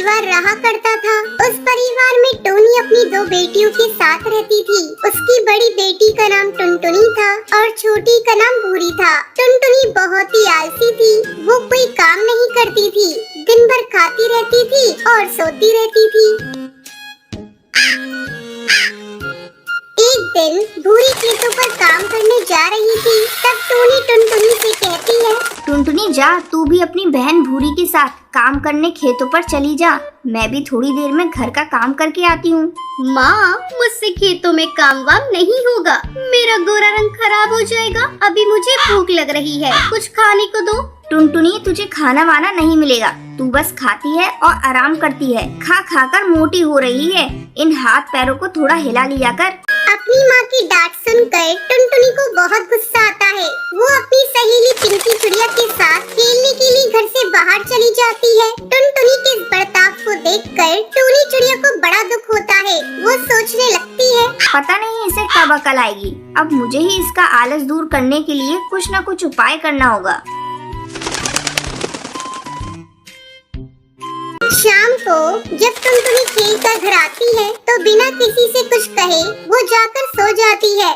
परिवार रहा करता था। उस परिवार में टोनी अपनी दो बेटियों के साथ रहती थी। उसकी बड़ी बेटी का नाम टुनटुनी था और छोटी का नाम भूरी था। टुनटुनी बहुत ही आलसी थी। वो कोई काम नहीं करती थी, दिन भर खाती रहती थी और सोती रहती थी। एक दिन भूरी खेतों पर काम करने जा रही थी। तब टोनी टुनटुनी से कहती है, टुनटुनी जा, तू भी अपनी बहन भूरी के साथ काम करने खेतों पर चली जा। मैं भी थोड़ी देर में घर का काम करके आती हूँ। माँ, मुझसे खेतों में काम वाम नहीं होगा। मेरा गोरा रंग खराब हो जाएगा। अभी मुझे भूख लग रही है, कुछ खाने को दो। टुनटुनी, तुझे खाना वाना नहीं मिलेगा। तू बस खाती है और आराम करती है। खा खा कर मोटी हो रही है। इन हाथ पैरों को थोड़ा हिला लिया कर। अपनी माँ की डांट सुनकर टुनटुनी को बहुत गुस्सा आता है। वो अपनी सहेली पिंकी चिड़िया के साथ खेलने के लिए घर से बाहर चली जाती है। टुनटुनी के इस बर्ताव को देखकर टूनी चिड़िया को बड़ा दुख होता है। वो सोचने लगती है, पता नहीं इसे कब अकल आएगी। अब मुझे ही इसका आलस दूर करने के लिए कुछ न कुछ उपाय करना होगा। शाम को जब टुनटुनी खेल कर घर आती है तो बिना किसी से कुछ कहे वो जाकर सो जाती है।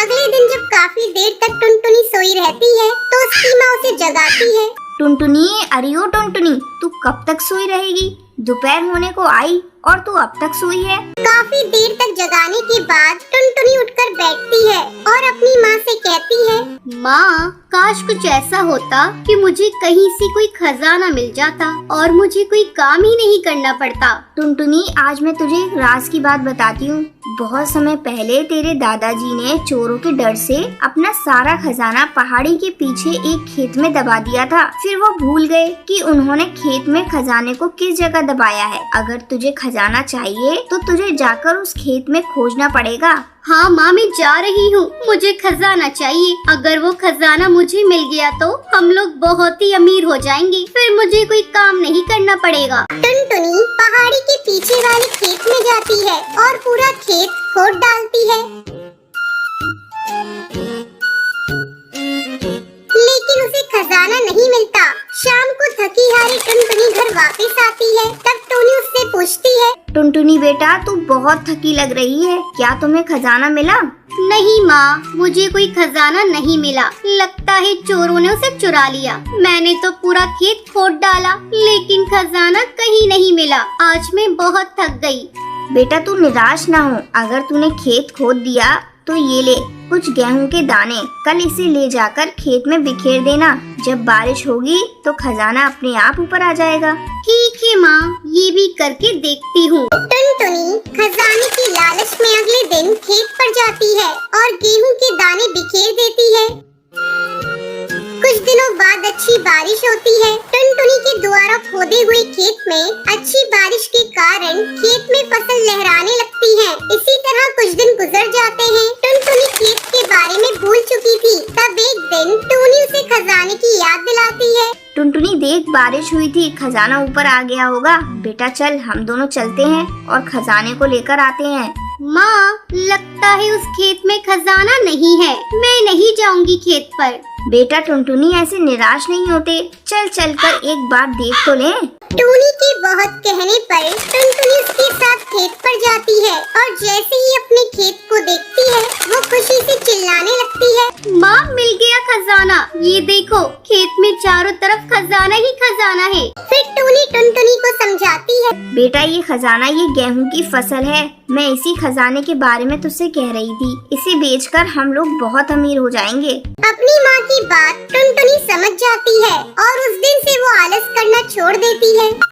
अगले दिन जब काफी देर तक टुनटुनी सोई रहती है तो उसकी माँ उसे जगाती है। टुनटुनी, अरे ओ टुनटुनी, तू कब तक सोई रहेगी? दोपहर होने को आई और तू अब तक सोई है। काफी देर तक जगाने के बाद टुनटुनी उठकर बैठती है और अपनी माँ से कहती है, माँ, काश कुछ ऐसा होता कि मुझे कहीं से कोई खजाना मिल जाता और मुझे कोई काम ही नहीं करना पड़ता। टुनटुनी, आज मैं तुझे एक राज की बात बताती हूँ। बहुत समय पहले तेरे दादाजी ने चोरों के डर से अपना सारा खजाना पहाड़ी के पीछे एक खेत में दबा दिया था। फिर वो भूल गए कि उन्होंने खेत में खजाने को किस जगह दबाया है। अगर तुझे खजाना चाहिए तो तुझे जाकर उस खेत में खोजना पड़ेगा। हाँ माँ, मैं जा रही हूँ। मुझे खजाना चाहिए। अगर वो खजाना मुझे मिल गया तो हम लोग बहुत ही अमीर हो जाएंगे। फिर मुझे कोई काम नहीं करना पड़ेगा। टुनटुनी पहाड़ी के पीछे वाले खेत में जाती है और पूरा खेत खोद डालती है, लेकिन उसे खजाना नहीं मिलता। शाम को थकी हारी टुनटुनी घर वापस आती है। तब टोनी उससे पूछती है, टुनटुनी बेटा, तू बहुत थकी लग रही है। क्या तुम्हें खजाना मिला? नहीं माँ, मुझे कोई खजाना नहीं मिला। लगता है चोरों ने उसे चुरा लिया। मैंने तो पूरा खेत खोद डाला, लेकिन खजाना कहीं नहीं मिला। आज मैं बहुत थक गई। बेटा, तू निराश ना हो। अगर तूने खेत खोद दिया तो ये ले कुछ गेहूं के दाने। कल इसे ले जाकर खेत में बिखेर देना। जब बारिश होगी तो खजाना अपने आप ऊपर आ जाएगा। ठीक है माँ, ये भी करके देखती हूँ। टुनटुनी खजाने की लालच में अगले दिन खेत पर जाती है और गेहूं के दाने बिखेर देती है। कुछ दिनों बाद अच्छी बारिश होती है। टुनटुनी के द्वारा खोदे हुए खेत में अच्छी बारिश के कारण खेत में फसल लहराने लगती है। इसी तरह कुछ दिन गुजर जाते हैं। टुनटुनी खेत के बारे में भूल चुकी थी। तब एक दिन टूनी उसे खजाने की याद दिलाती है। टुनटुनी देख, बारिश हुई थी, खजाना ऊपर आ गया होगा। बेटा चल, हम दोनों चलते हैं और खजाने को लेकर आते हैं। माँ, लगता है उस खेत में खजाना नहीं है। मैं नहीं जाऊंगी खेत पर। बेटा टुनटुनी, ऐसे निराश नहीं होते। चल चल कर एक बार देख तो ले। टूनी के बहुत कहने पर टुनटुनी उसके साथ खेत पर जाती है और जैसे ही अपने खेत को देखती है वो खुशी से चिल्लाने लगती है, माँ, मिल गया खजाना। ये देखो, खेत में चारों तरफ खजाना ही खजाना है। फिर टूनी टुनटुनी को समझाती है, बेटा ये खजाना ये गेहूं की फसल है। मैं इसी खजाने के बारे में तुझसे कह रही थी। इसे बेचकर हम लोग बहुत अमीर हो जाएंगे। अपनी माँ की बात टुनटुनी समझ जाती है और उस दिन से वो आलस करना छोड़ देती है।